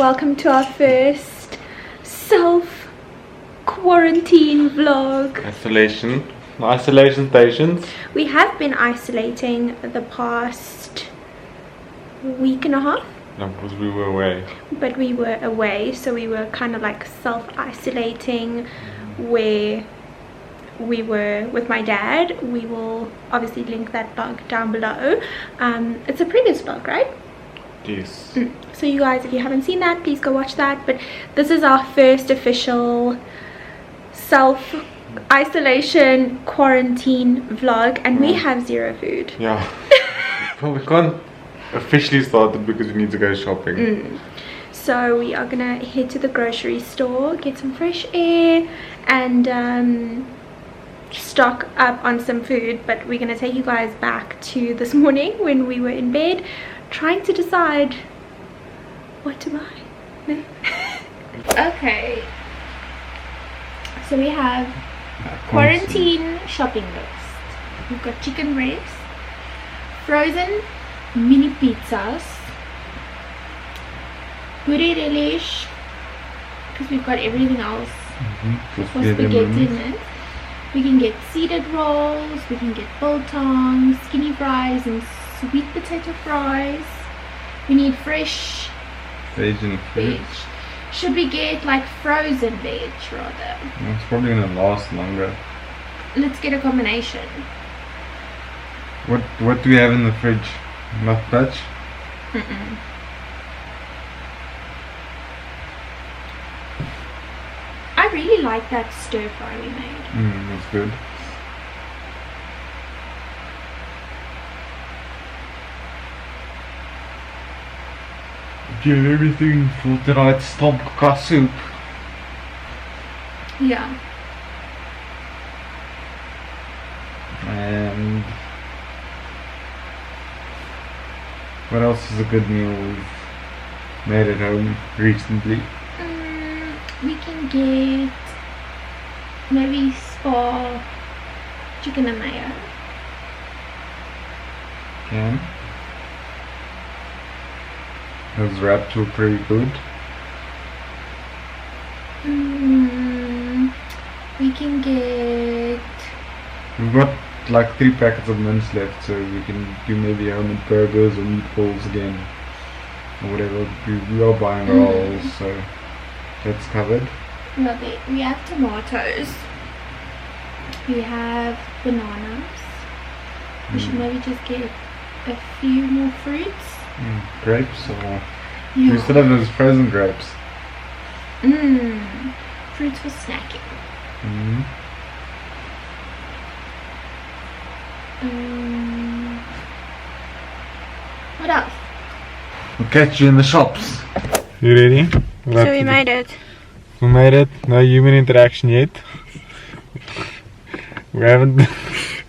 welcome to our first self-quarantine vlog. Isolation stations. We have been isolating the past week and a half. No, because we were away. But we were away, so we were kind of like self-isolating where we were with my dad. We will obviously link that vlog down below. It's a previous vlog, right? Yes. So you guys, if you haven't seen that, please go watch that. But this is our first official self-isolation quarantine vlog, and we have zero food. Yeah. But we can't officially start it because we need to go shopping. So we are gonna head to the grocery store, get some fresh air, and stock up on some food. But we're gonna take you guys back to this morning when we were in bed trying to decide what to buy. Okay, so we have a quarantine shopping list. We've got chicken breast, frozen mini pizzas, 𝘷𝘪𝘵, because we've got everything else for spaghetti in it. We can get seeded rolls, we can get biltong, skinny fries, and sweet potato fries. We need fresh Asian veg. Should we get like frozen veg rather? It's probably gonna last longer. Let's get a combination. What do we have in the fridge? Not much? I really like that stir fry we made. That's good. Get everything for tonight's 𝘠𝘪𝘥𝘦𝘬𝘐 soup. Yeah. And what else is a good meal we've made at home recently? We can get maybe spa chicken and mayo. Can. Those wraps were pretty good. We can get... We've got like 3 packets of mince left, so we can do maybe homemade burgers or meatballs again. Or whatever. We are buying rolls, so that's covered. Lovely. We have tomatoes. We have bananas. We should maybe just get a few more fruits. Grapes, or we still have those frozen grapes. Fruits for snacking. What else? We'll catch you in the shops. You ready? So we made it. We made it. No human interaction yet. We haven't.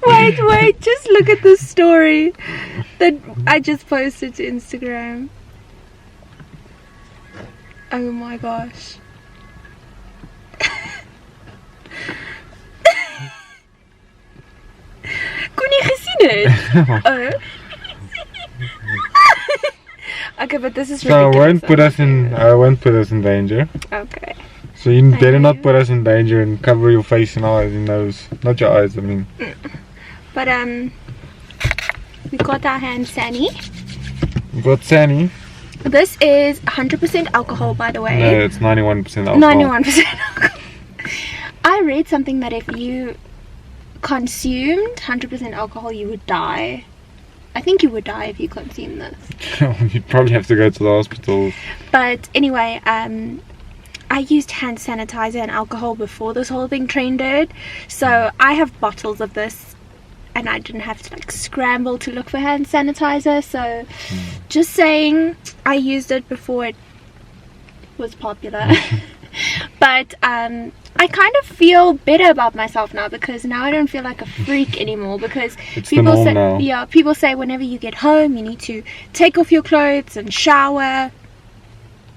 Wait, just look at the story that I just posted to Instagram. Oh my gosh. Kon jy gesien het? Oh. Okay, but this is ridiculous. So I won't put us in danger. Okay. So you better not put us in danger and cover your face and eyes and nose. Not your eyes, I mean. But we got our hand Sani. We got Sani. This is 100% alcohol, by the way. No, it's 91% alcohol. 91% alcohol. I read something that if you consumed 100% alcohol, you would die. I think you would die if you consumed this. You'd probably have to go to the hospital. But anyway, I used hand sanitizer and alcohol before this whole thing trended. So I have bottles of this. And I didn't have to like scramble to look for hand sanitizer. So just saying, I used it before it was popular. But I kind of feel better about myself now, because now I don't feel like a freak anymore. Because people say, people say whenever you get home you need to take off your clothes and shower.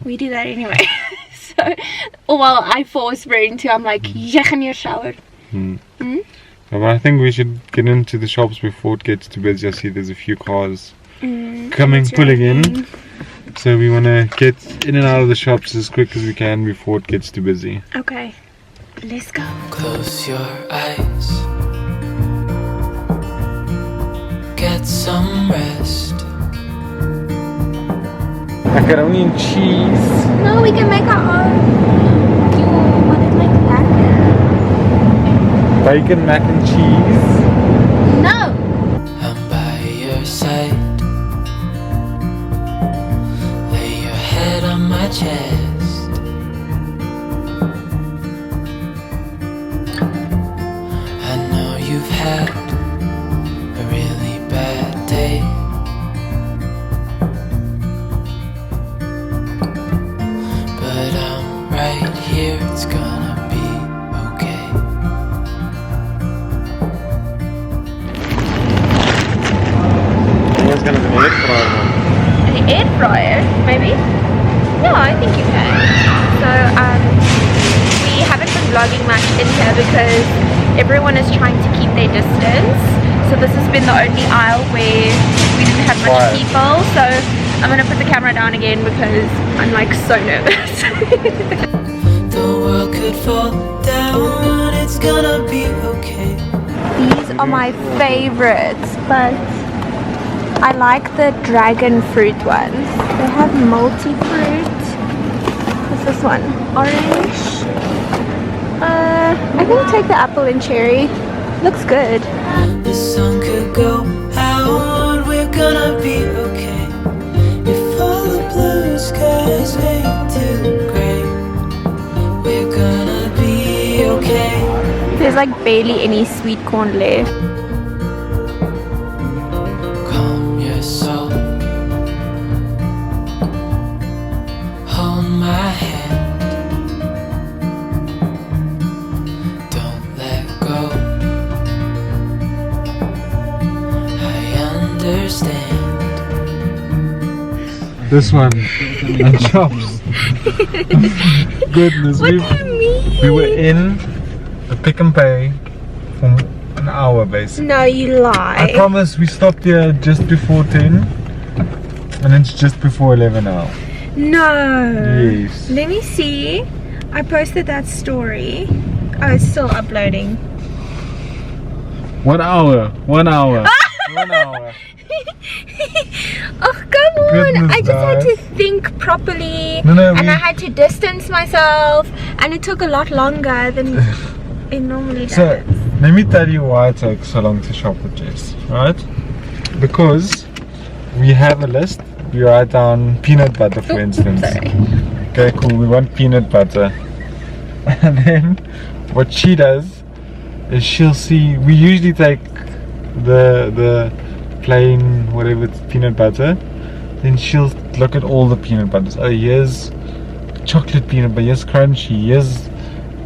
We do that anyway. So, well, I force Bren to. I'm like, jy gaan nie shower. But I think we should get into the shops before it gets too busy. I see there's a few cars coming, pulling in. So we want to get in and out of the shops as quick as we can before it gets too busy. Okay, let's go. Close your eyes. Get some rest. Macaroni and cheese. No, we can make our own. You want it like that? Bacon, mac and cheese. No! I'm by your side. Lay your head on my chest. I know you've had a really bad day. But I'm right here, it's gonna be okay. What's gonna be an air fryer? An air fryer, maybe? Yeah, I think you can. So, we haven't been vlogging much in here because everyone is trying to keep their distance. So this has been the only aisle where we didn't have much Quiet. people. So I'm gonna put the camera down again because I'm like so nervous. The world could fall down, it's gonna be okay. These are my favorites, but I like the dragon fruit ones. They have multi-fruit. What's this one? Orange. I think take the apple and cherry. Looks good. The sun could go out, we're gonna be okay. If all the blue skies fade to gray, we're gonna be okay. There's like barely any sweet corn left. Calm your soul. Hold my hand. Don't let go. I understand. This one. And chops. Goodness, What do you mean? we were in the Pick and Pay for an hour basically. No, you lie. I promise we stopped here just before 10 and it's just before 11 now. No. Yes. Let me see. I posted that story. Oh, it's still uploading. 1 hour. 1 hour. 1 hour. Oh, come on. Goodness, I just had to guys. think properly. No, and we- I had to distance myself. And it took a lot longer than it normally does. So, let me tell you why it takes so long to shop with Jess, right? Because we have a list. We write down peanut butter, for instance. Sorry. Okay, cool. We want peanut butter. And then what she does is she'll see. We usually take the plain whatever it's peanut butter. Then she'll look at all the peanut butters. Oh, here's chocolate peanut butter. Here's crunchy. Here's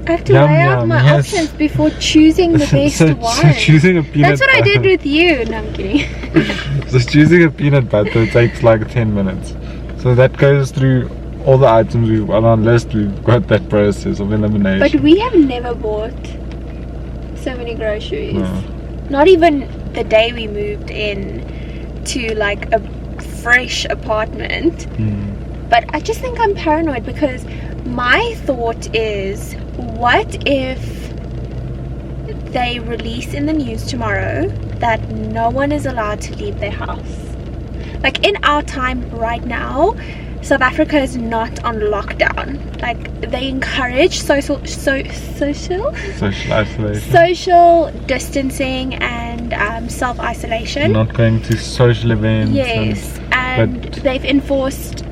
I have to Yum, weigh out yum, my yes. options before choosing the best so one. choosing a peanut That's what I butter. did with you. No, I'm kidding. Just choosing a peanut butter takes like 10 minutes. So that goes through all the items we've on our list. We've got that process of elimination. But we have never bought so many groceries. No. Not even the day we moved in to like a fresh apartment. But I just think I'm paranoid because my thought is, what if they release in the news tomorrow that no one is allowed to leave their house? Like in our time right now, South Africa is not on lockdown. Like they encourage social Social isolation. social distancing and self-isolation. Not going to social events. Yes, and but- they've enforced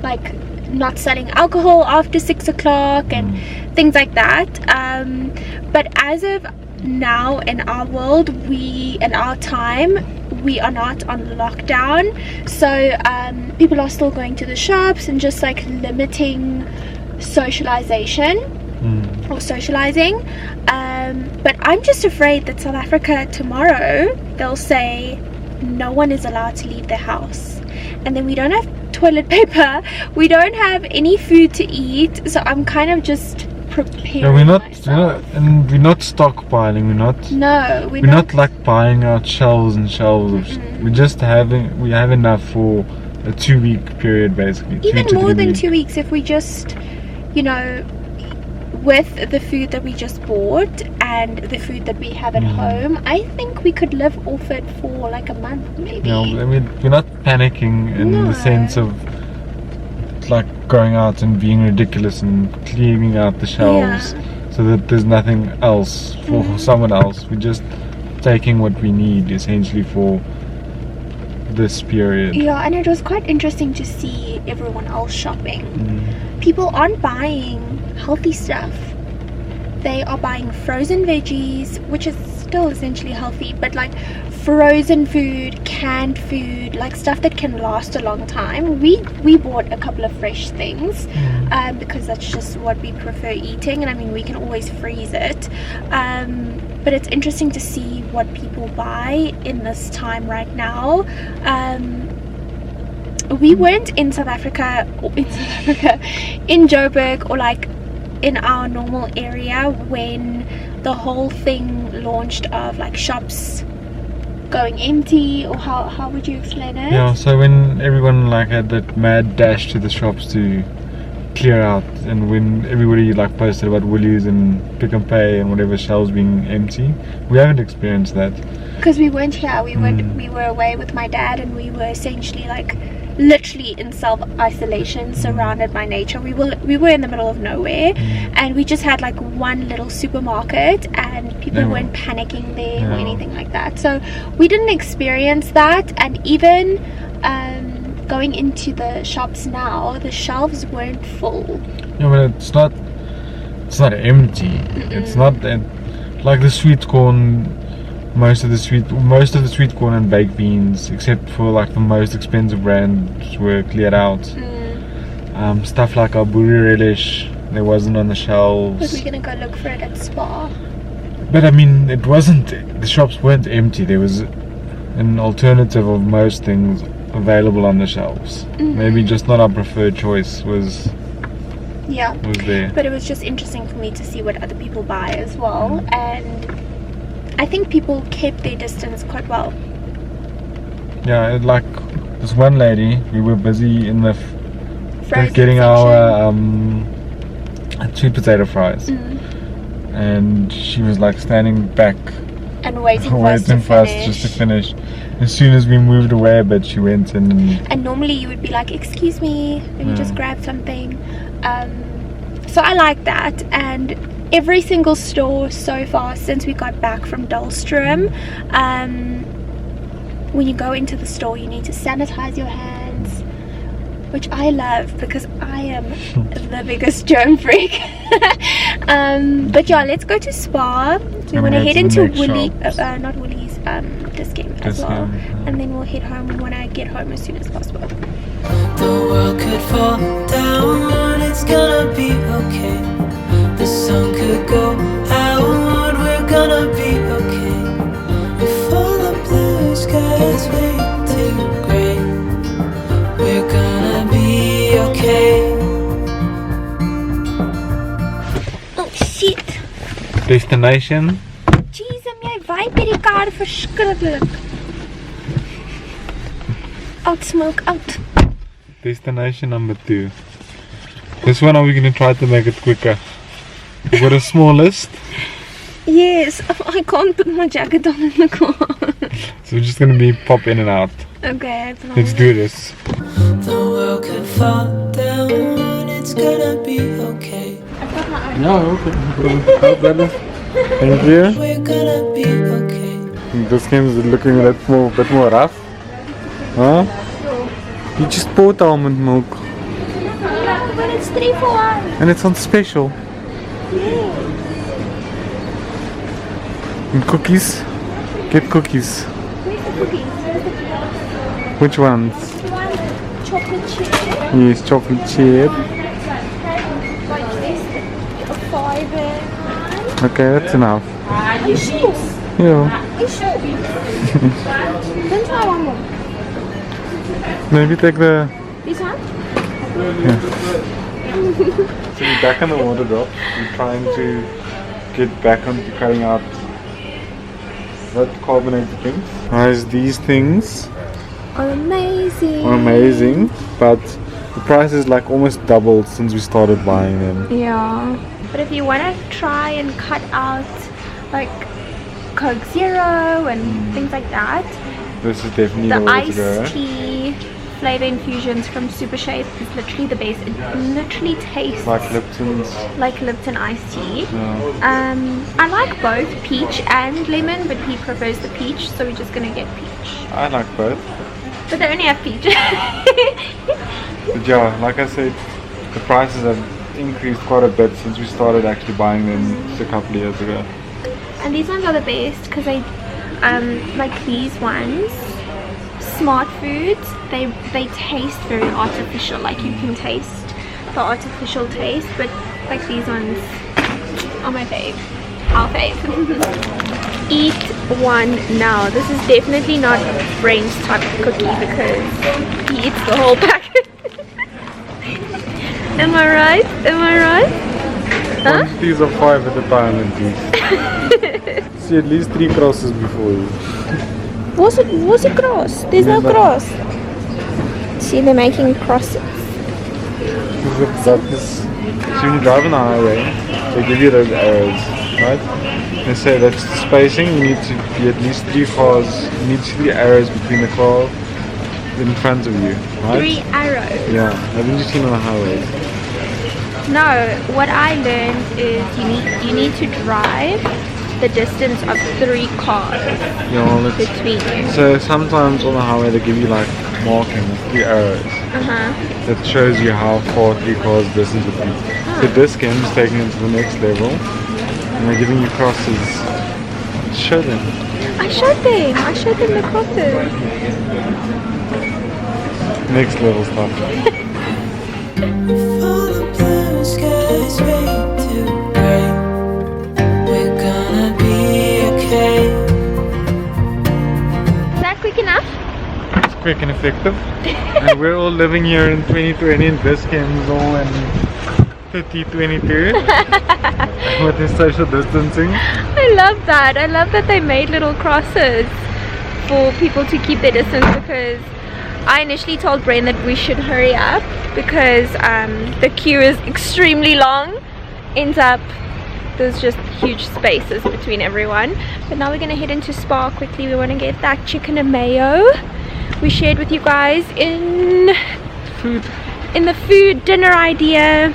like not selling alcohol after 6 o'clock and things like that. But as of now in our world, in our time, we are not on lockdown. So people are still going to the shops and just like limiting socialization or socializing. But I'm just afraid that South Africa tomorrow, they'll say no one is allowed to leave their house. And then we don't have toilet paper, we don't have any food to eat, so I'm kind of just preparing Yeah, we're not myself. and we're not stockpiling. We're not like buying out shelves and shelves of we have enough for a 2-week period basically. Even 2 to more 3 than weeks. 2 weeks if we just, you know, with the food that we just bought and the food that we have at home, I think we could live off it for like a month maybe. Yeah, I mean, we're not panicking in the sense of like going out and being ridiculous and cleaning out the shelves so that there's nothing else for someone else. We're just taking what we need essentially for this period. Yeah, and it was quite interesting to see everyone else shopping. People aren't buying healthy stuff. They are buying frozen veggies, which is still essentially healthy, but like frozen food, canned food, like stuff that can last a long time. We bought a couple of fresh things because that's just what we prefer eating, and I mean we can always freeze it. But it's interesting to see what people buy in this time right now. We weren't in South Africa, in Joburg, or like in our normal area when the whole thing launched of like shops going empty, or how would you explain it? Yeah, so when everyone like had that mad dash to the shops to clear out, and when everybody like posted about Woolies and Pick n Pay and whatever shelves being empty, we haven't experienced that because we weren't here. We were away with my dad, and we were essentially like literally in self-isolation, surrounded by nature. We were in the middle of nowhere, and we just had like one little supermarket, and people weren't panicking there or anything like that. So we didn't experience that. And even going into the shops now, the shelves weren't full. Yeah, but it's not empty. It's not like the sweet corn. Most of the sweet corn and baked beans, except for like the most expensive brands, were cleared out. Stuff like our boerie relish, there wasn't on the shelves. But we're gonna go look for it at Spar. But I mean, it wasn't. The shops weren't empty. There was an alternative of most things available on the shelves. Maybe just not our preferred choice was there. But it was just interesting for me to see what other people buy as well, and I think people kept their distance quite well. Yeah, like this one lady, we were busy in the Frozen getting our section. sweet potato fries, and she was like standing back and waiting for us just to finish. As soon as we moved away a bit, she went in. And normally you would be like, excuse me, let me just grab something. So I like that. And every single store so far since we got back from 𝘸𝘪𝘥, when you go into the store you need to sanitize your hands, which I love because I am the biggest germ freak. But yeah, let's go to Spar. We want to head into Woolies, not Woolies, Dis-Chem as well, and then we'll head home. We want to get home as soon as possible. The world could fall down, it's gonna be okay. The sun could go out, we're gonna be okay. If all the blue skies fade to grey, we're gonna be okay. Oh shit. Destination. Jeez, jy vibe met die kar verskriklik. Out smoke, out. Destination number 2. This one, are we going to try to make it quicker? We've got a small list. Yes, I can't put my jacket on in the car. So we're just going to be pop in and out. Okay. Let's do this. The world could fall down, it's gonna be okay. Yeah, okay. Thank you. We're gonna be okay. This game is looking a bit more rough. Huh? You just bought almond milk. But it's 3 for 1. And it's on special. Yes. And cookies? Get cookies. Where's the cookies? Which ones? One chocolate chip. Yes, chocolate chip. Like this, a fiber. Okay, that's enough. Are you sure? Yeah. You sure? Then try one more. Maybe take the... This one? Yeah. So we're back on the water drop. We're trying to get back onto cutting out that carbonated things. Guys, these things are amazing. Are amazing, but the price is like almost doubled since we started buying them. Yeah. But if you want to try and cut out like Coke Zero and things like that, This is definitely the the way to go. iced tea flavor infusions from Super Shape is literally the best. It literally tastes Like Lipton's. like Lipton iced tea. Yeah. I like both peach and lemon, but he prefers the peach, so we're just gonna get peach. I like both. But they only have peach. But yeah, like I said, the prices have increased quite a bit since we started actually buying them just a couple of years ago. And these ones are the best because they, like these ones, Smart Foods, they taste very artificial. Like you can taste the artificial taste, but like these ones are my fave. Our fave. Eat one now. This is definitely not Bren's type of cookie because he eats the whole packet. Am I right? Am I right? Huh? Quantities of 5 at a time at least. See at least 3 crosses before you. Was it cross? There's no cross. See, they're making crosses. So when you drive on the highway, they give you those arrows, right? They say that's the spacing, you need to be at least 3 cars, you need to see the arrows between the car in front of you, right? 3 arrows. Yeah, haven't you seen on the highways? No, what I learned is you need to drive the distance of 3 cars Yeah, well, between you. so sometimes on the highway they give you like markings, 3 arrows. That shows you how far 3 cars distance would be. So this game is taking it to the next level. And they're giving you crosses. Show them. I showed them the crosses. Next level stuff. For the blue skies fade to gray, we're gonna be okay. Is that quick enough? It's quick and effective. And we're all living here in 2020 and this game is all in 2022. With the social distancing. I love that. I love that they made little crosses for people to keep their distance, because I initially told Bren that we should hurry up because the queue is extremely long. Ends up there's just huge spaces between everyone. But now we're gonna head into Spa quickly. We want to get that chicken and mayo we shared with you guys in the food dinner idea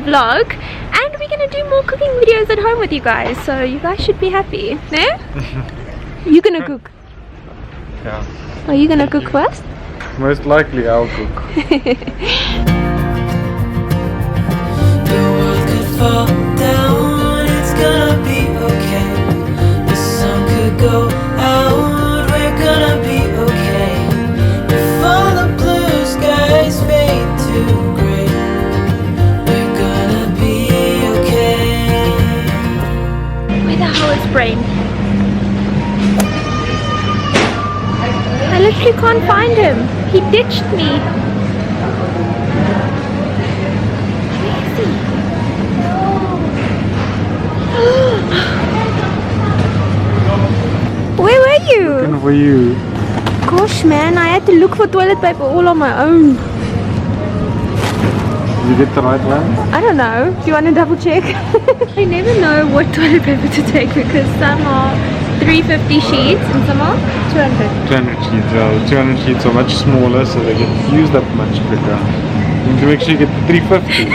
vlog, and we're gonna do more cooking videos at home with you guys, so you guys should be happy. Yeah? You gonna cook? Yeah. Are you gonna cook first? Most likely I'll cook. The world could fall down, it's gonna be okay. The sun could go out, we're gonna be okay. If all the blue skies fade to gray, we're gonna be okay. Where the hell is Bren? I literally can't find him. He ditched me. Where is he? Where were you? Looking for you. Gosh man, I had to look for toilet paper all on my own. Did you get the right one? I don't know. Do you want to double check? I never know what toilet paper to take because some are 350 sheets and some are 200. 200 sheets, yeah. The 200 sheets are much smaller, so they get used up much quicker. You need to make sure you get the 350.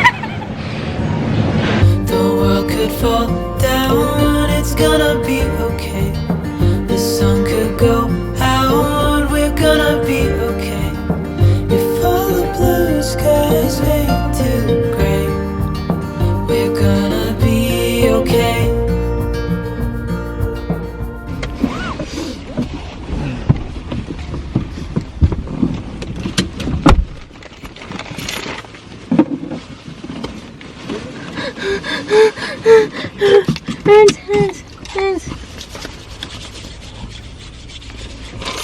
The world could fall down, it's gonna be okay. The sun could go out, we're gonna be okay. If all the blue skies fade to gray, we're gonna be okay. Hands.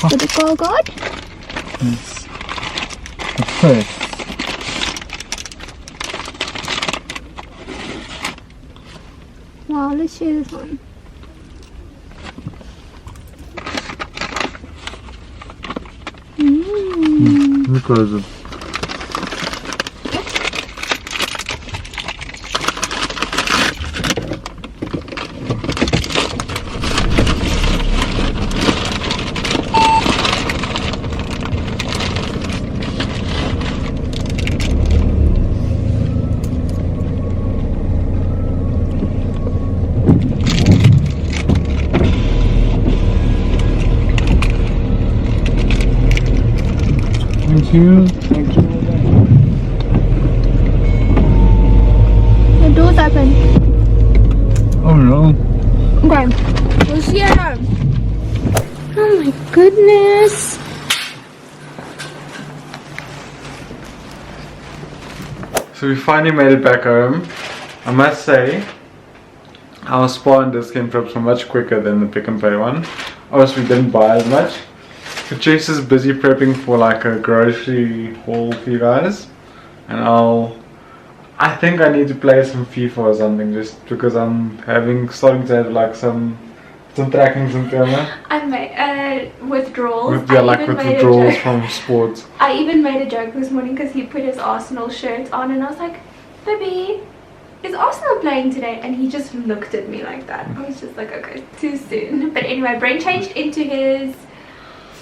For the call God? Yes. The first. Wow, let's share this one. Let me close it. Thank you. Thank you. The door's open. Oh no. Okay. We'll see you at home. Oh my goodness. So we finally made it back home. I must say, our spa and discount trips were much quicker than the Pick and Pay one. Obviously we didn't buy as much. But Jess is busy prepping for like a grocery haul for you guys. And I think I need to play some FIFA or something, just because I'm starting to have like some tracking symptoms. I made withdrawals. With withdrawals from sports. I even made a joke this morning because he put his Arsenal shirt on and I was like, baby, is Arsenal playing today? And he just looked at me like that. I was just like, okay, too soon. But anyway, Bren changed into his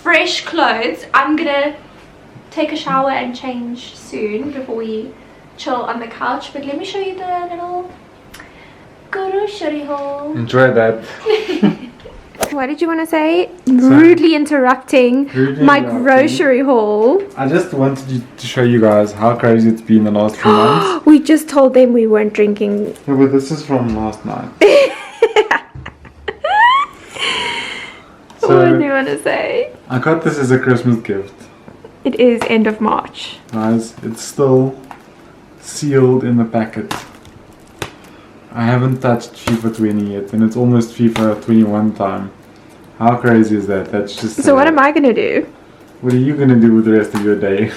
fresh clothes. I'm gonna take a shower and change soon before we chill on the couch. But let me show you the little grocery haul. Enjoy that. What did you want to say? Rudely interrupting my grocery haul. I just wanted to show you guys how crazy it's been the last few months. We just told them we weren't drinking. Yeah, but this is from last night. So, what do you want to say? I got this as a Christmas gift. It is end of March. Guys, it's still sealed in the packet. I haven't touched FIFA 20 yet, and it's almost FIFA 21 time. How crazy is that? That's just so what am I gonna do? What are you gonna do with the rest of your day?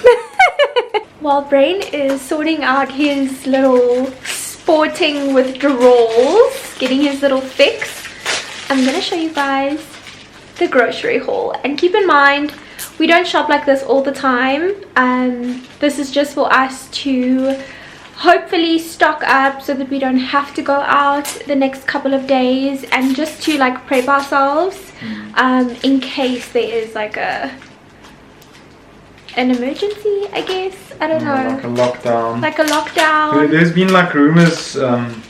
While Bren is sorting out his little sporting withdrawals, getting his little fix, I'm gonna show you guys the grocery haul. And keep in mind, we don't shop like this all the time. This is just for us to hopefully stock up so that we don't have to go out the next couple of days, and just to like prep ourselves in case there is like an emergency, I guess. I don't know. Like a lockdown. Like a lockdown. There's been like rumors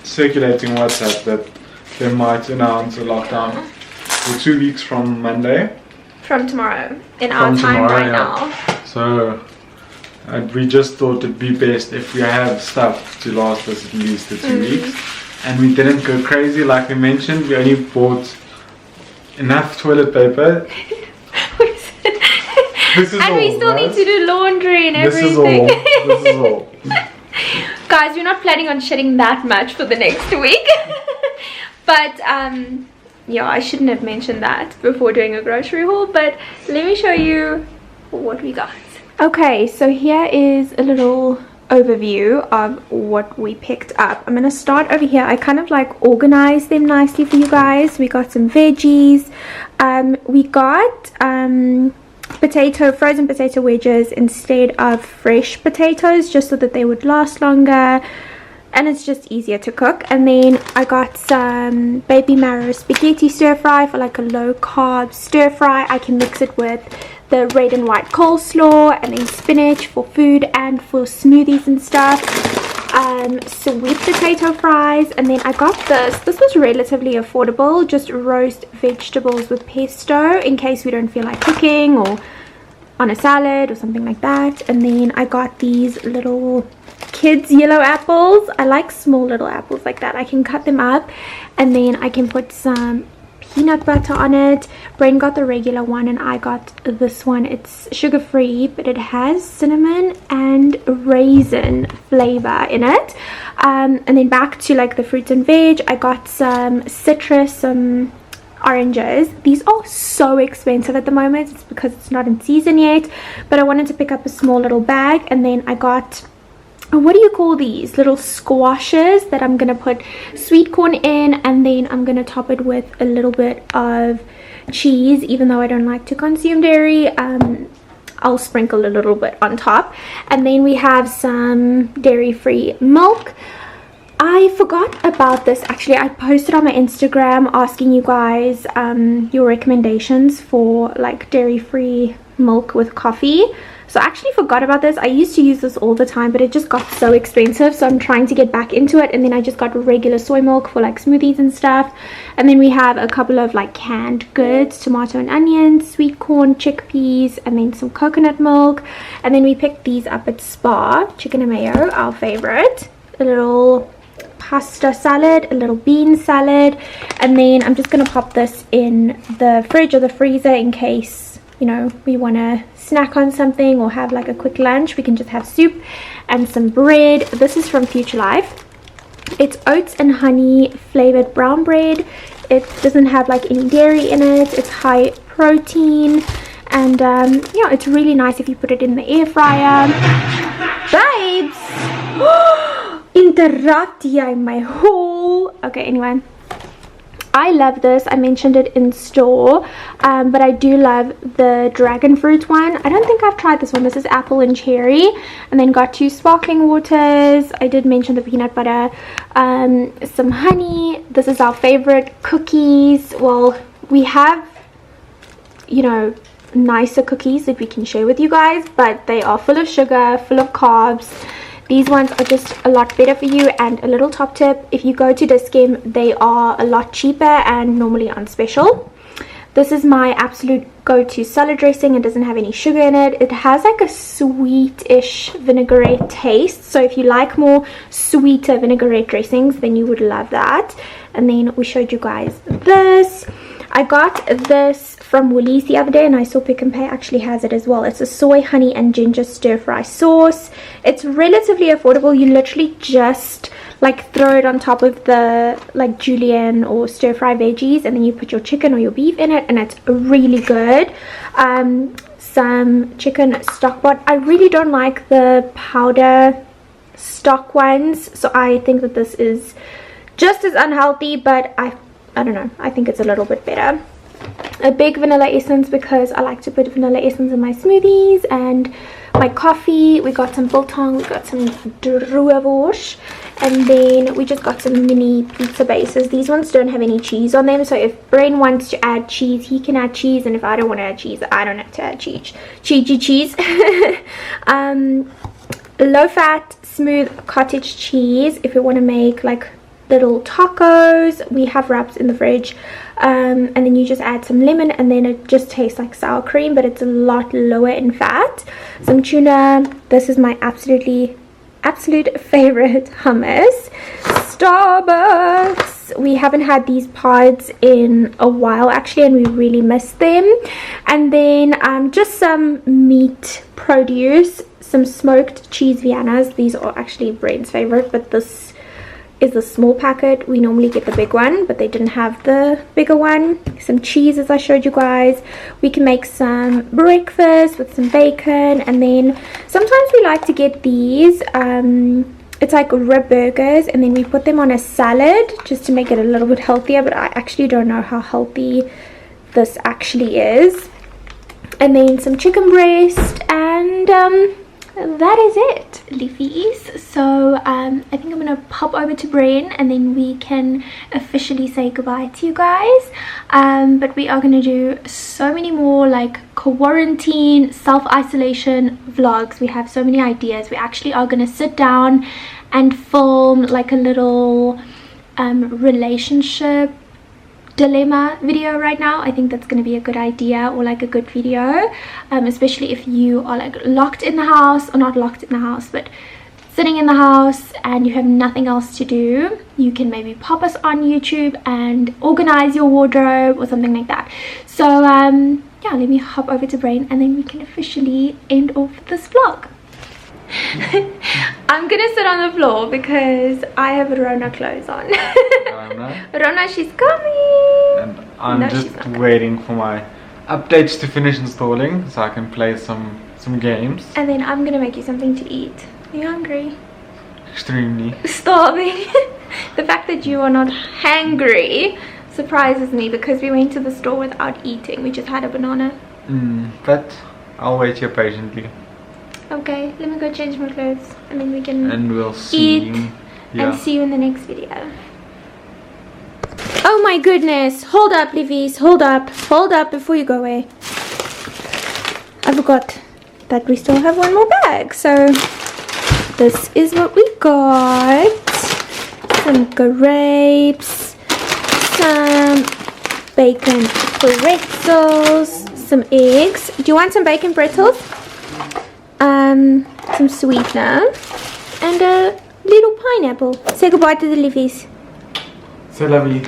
circulating WhatsApp that they might announce a lockdown for 2 weeks from Monday. From tomorrow. In our time right now. So we just thought it'd be best if we have stuff to last us at least the 2 weeks. And we didn't go crazy like we mentioned. We only bought enough toilet paper. This is and all, we still guys. need to do laundry and everything. This is all. Guys, we're not planning on shedding that much for the next week. But yeah, I shouldn't have mentioned that before doing a grocery haul, but let me show you what we got. Okay, so here is a little overview of what we picked up. I'm gonna start over here. I kind of like organized them nicely for you guys. We got some veggies. We got frozen potato wedges instead of fresh potatoes, just so that they would last longer and it's just easier to cook. And then I got some baby marrow spaghetti stir fry for like a low carb stir fry. I can mix it with the red and white coleslaw, and then spinach for food and for smoothies and stuff. Sweet potato fries. And then I got this was relatively affordable, just roast vegetables with pesto in case we don't feel like cooking, or on a salad or something like that. And then I got these little kids yellow apples. I like small little apples like that. I can cut them up and then I can put some peanut butter on it. Bren got the regular one and I got this one. It's sugar free, but it has cinnamon and raisin flavor in it. And then back to like the fruits and veg, I got some citrus, some oranges. These are so expensive at the moment. It's because it's not in season yet, but I wanted to pick up a small little bag. And then I got, what do you call these, little squashes that I'm gonna put sweet corn in, and then I'm gonna top it with a little bit of cheese, even though I don't like to consume dairy. I'll sprinkle a little bit on top. And then we have some dairy-free milk. I forgot about this actually. I posted on my Instagram asking you guys your recommendations for like dairy-free milk with coffee. So I actually forgot about this. I used to use this all the time, but it just got so expensive, so I'm trying to get back into it. And then I just got regular soy milk for like smoothies and stuff. And then we have a couple of like canned goods, tomato and onion, sweet corn, chickpeas, and then some coconut milk. And then we picked these up at Spar, chicken and mayo, our favorite. A little pasta salad, a little bean salad, and then I'm just gonna pop this in the fridge or the freezer in case, you know, we want to snack on something or have like a quick lunch. We can just have soup and some bread. This is from Future Life. It's oats and honey flavored brown bread. It doesn't have like any dairy in it. It's high protein, and yeah, it's really nice if you put it in the air fryer. Babes, interrupt my haul. Okay, anyway, I love this. I mentioned it in store, but I do love the dragon fruit one. I don't think I've tried this one. This is apple and cherry. And then got 2 sparkling waters. I did mention the peanut butter, some honey. This is our favorite cookies. Well, we have, you know, nicer cookies that we can share with you guys, but they are full of sugar, full of carbs. These ones are just a lot better for you. And a little top tip, if you go to Dis-Chem, they are a lot cheaper and normally on special. This is my absolute go-to salad dressing. It doesn't have any sugar in it. It has like a sweetish vinaigrette taste, so if you like more sweeter vinaigrette dressings, then you would love that. And then we showed you guys this. I got this from Woolies the other day, and I saw Pick n Pay actually has it as well. It's a soy, honey and ginger stir fry sauce. It's relatively affordable. You literally just like throw it on top of the like julienne or stir fry veggies, and then you put your chicken or your beef in it, and it's really good. Some chicken stock pot. I really don't like the powder stock ones, so I think that this is just as unhealthy, but I don't know, I think it's a little bit better. A big vanilla essence, because I like to put vanilla essence in my smoothies and my coffee. We got some biltong, we got some 𝘷𝘪𝘴, and then we just got some mini pizza bases. These ones don't have any cheese on them, so if Bren wants to add cheese, he can add cheese, and if I don't want to add cheese, I don't have to add cheese. Cheese. Low fat, smooth cottage cheese. If you want to make like little tacos, we have wraps in the fridge, and then you just add some lemon, and then it just tastes like sour cream, but it's a lot lower in fat. Some tuna. This is my absolute favorite hummus. Starbucks. We haven't had these pods in a while actually, and we really miss them. And then just some meat produce, some smoked cheese Viennas. These are actually Bren's favorite, but this is the small packet. We normally get the big one, but they didn't have the bigger one. Some cheese, as I showed you guys. We can make some breakfast with some bacon, and then sometimes we like to get these it's like rib burgers, and then we put them on a salad just to make it a little bit healthier, but I actually don't know how healthy this actually is. And then some chicken breast, and that is it, leafies. So I think I'm gonna pop over to Bren, and then we can officially say goodbye to you guys. But we are gonna do so many more like quarantine, self-isolation vlogs. We have so many ideas. We actually are gonna sit down and film like a little relationship dilemma video right now. I think that's going to be a good idea, or like a good video, especially if you are like locked in the house, or not locked in the house, but sitting in the house and you have nothing else to do. You can maybe pop us on YouTube and organize your wardrobe or something like that. So yeah, let me hop over to Bren, and then we can officially end off this vlog. I'm gonna sit on the floor because I have Rona clothes on. Rona, she's coming. And I'm just waiting for my updates to finish installing so I can play some games. And then I'm gonna make you something to eat. Are you hungry? Extremely. Starving. The fact that you are not hangry surprises me, because we went to the store without eating. We just had a banana. But I'll wait here patiently. Okay, let me go change my clothes and then we can And we'll see. eat and see you in the next video. Oh my goodness, hold up Livies, hold up before you go away. I forgot that we still have one more bag, so this is what we got. Some grapes, some bacon pretzels, some eggs. Do you want some bacon pretzels? Some sweetener and a little pineapple. Say goodbye to the Livies. C'est la vie.